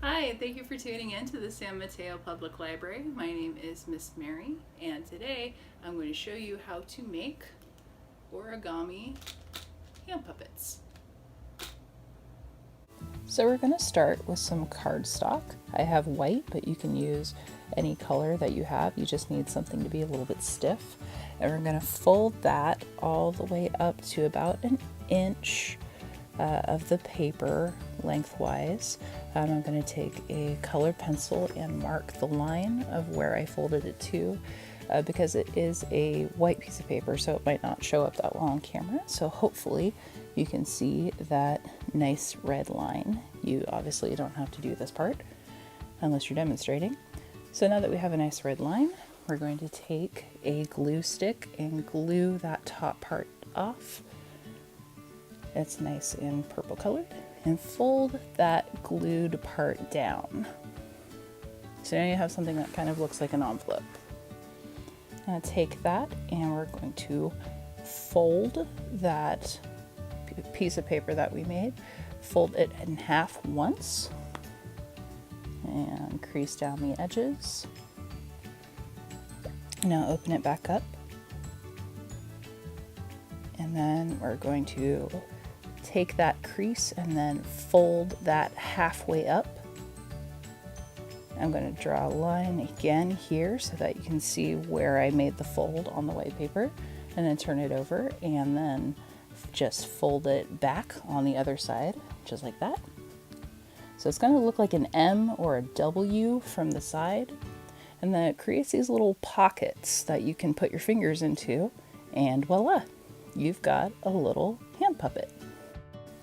Hi, thank you for tuning in to the San Mateo Public Library. My name is Miss Mary, and today I'm going to show you how to make origami hand puppets. So we're going to start with some cardstock. I have white, but you can use any color that you have. You just need something to be a little bit stiff. And we're going to fold that all the way up to about an inch of the paper lengthwise. I'm going to take a colored pencil and mark the line of where I folded it to because it is a white piece of paper, so it might not show up that well on camera. So hopefully you can see that nice red line. You obviously don't have to do this part unless you're demonstrating. So now that we have a nice red line, we're going to take a glue stick and glue that top part off. It's nice and purple colored, and fold that glued part down. So now you have something that kind of looks like an envelope. Now take that and we're going to fold that piece of paper that we made, fold it in half once, and crease down the edges. Now open it back up, and then we're going to take that crease and then fold that halfway up. I'm going to draw a line again here so that you can see where I made the fold on the white paper, and then turn it over and then just fold it back on the other side, just like that. So it's going to look like an M or a W from the side, and then it creates these little pockets that you can put your fingers into, and voila, you've got a little hand puppet.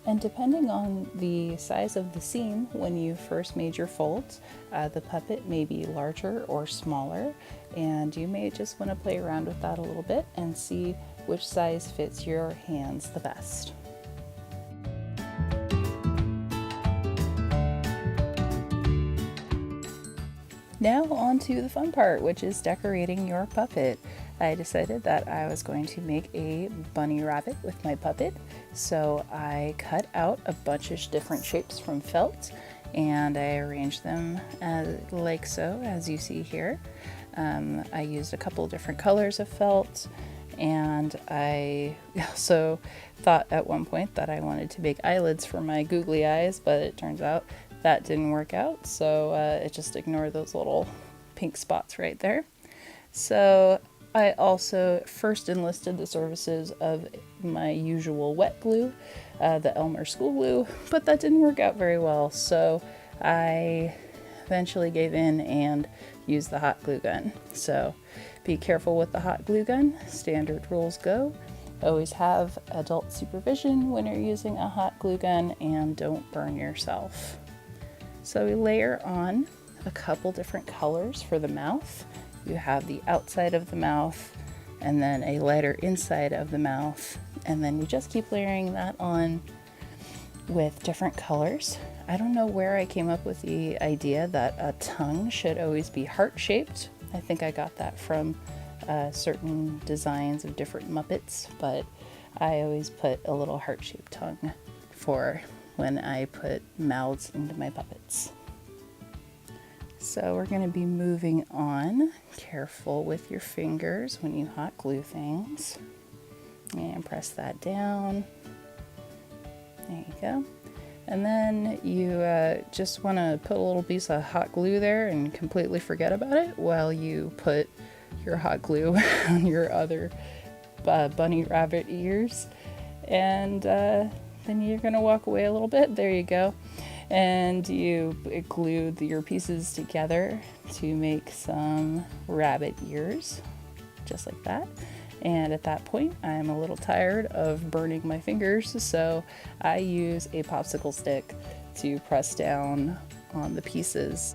And depending on the size of the seam when you first made your folds, the puppet may be larger or smaller, and you may just want to play around with that a little bit and see which size fits your hands the best. Now on to the fun part, which is decorating your puppet. I decided that I was going to make a bunny rabbit with my puppet, so I cut out a bunch of different shapes from felt and I arranged them like so, as you see here. I used a couple different colors of felt, and I also thought at one point that I wanted to make eyelids for my googly eyes, but it turns out that didn't work out, so it just ignored those little pink spots right there. So I also first enlisted the services of my usual wet glue, the Elmer school glue, but that didn't work out very well, so I eventually gave in and used the hot glue gun. So be careful with the hot glue gun. Standard rules go. Always have adult supervision when you're using a hot glue gun, and don't burn yourself. So we layer on a couple different colors for the mouth. You have the outside of the mouth and then a lighter inside of the mouth, and then you just keep layering that on with different colors. I don't know where I came up with the idea that a tongue should always be heart-shaped. I think I got that from certain designs of different Muppets, but I always put a little heart-shaped tongue for when I put mouths into my puppets. So we're going to be moving on. Careful with your fingers when you hot glue things. And press that down. There you go. And then you just want to put a little piece of hot glue there and completely forget about it while you put your hot glue on your other bunny rabbit ears. And then you're going to walk away a little bit. There you go. And you glue your pieces together to make some rabbit ears, just like that. And at that point, I'm a little tired of burning my fingers, so I use a popsicle stick to press down on the pieces.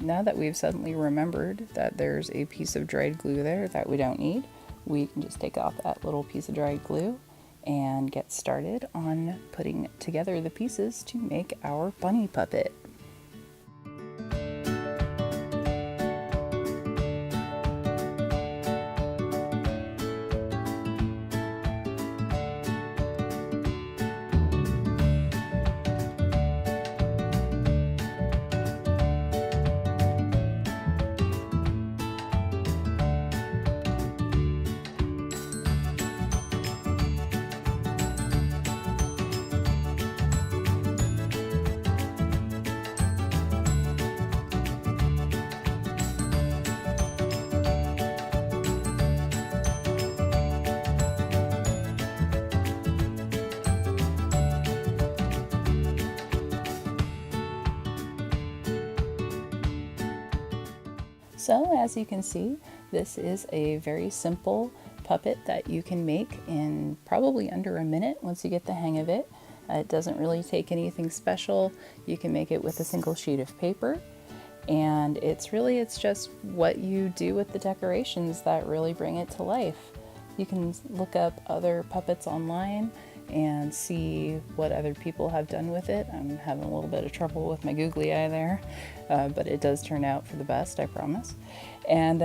Now that we've suddenly remembered that there's a piece of dried glue there that we don't need, we can just take off that little piece of dried glue and get started on putting together the pieces to make our bunny puppet. So as you can see, this is a very simple puppet that you can make in probably under a minute once you get the hang of it. It doesn't really take anything special. You can make it with a single sheet of paper, and it's just what you do with the decorations that really bring it to life. You can look up other puppets online and see what other people have done with it. I'm having a little bit of trouble with my googly eye there, but it does turn out for the best, I promise. And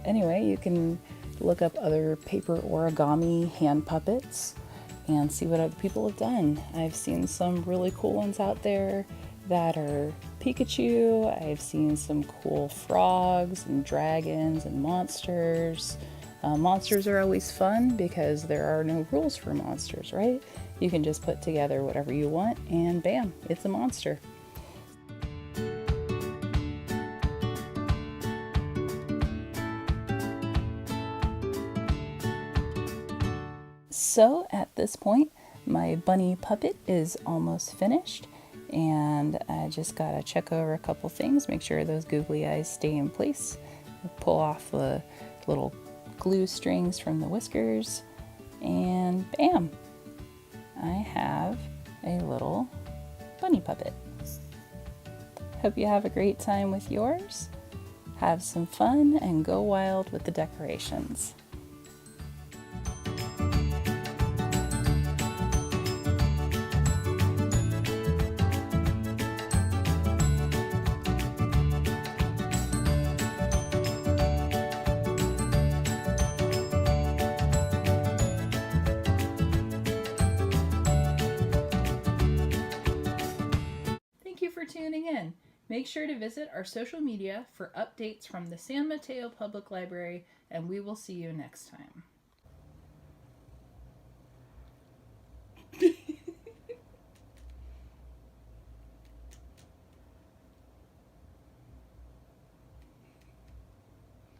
anyway, you can look up other paper origami hand puppets and see what other people have done. I've seen some really cool ones out there that are Pikachu. I've seen some cool frogs and dragons and monsters. Monsters are always fun because there are no rules for monsters, right? You can just put together whatever you want and bam, it's a monster. So at this point, my bunny puppet is almost finished, and I just gotta check over a couple things, make sure those googly eyes stay in place, pull off the little glue strings from the whiskers, and bam, I have a little bunny puppet. Hope you have a great time with yours. Have some fun and go wild with the decorations. Thank you for tuning in. Make sure to visit our social media for updates from the San Mateo Public Library, and we will see you next time.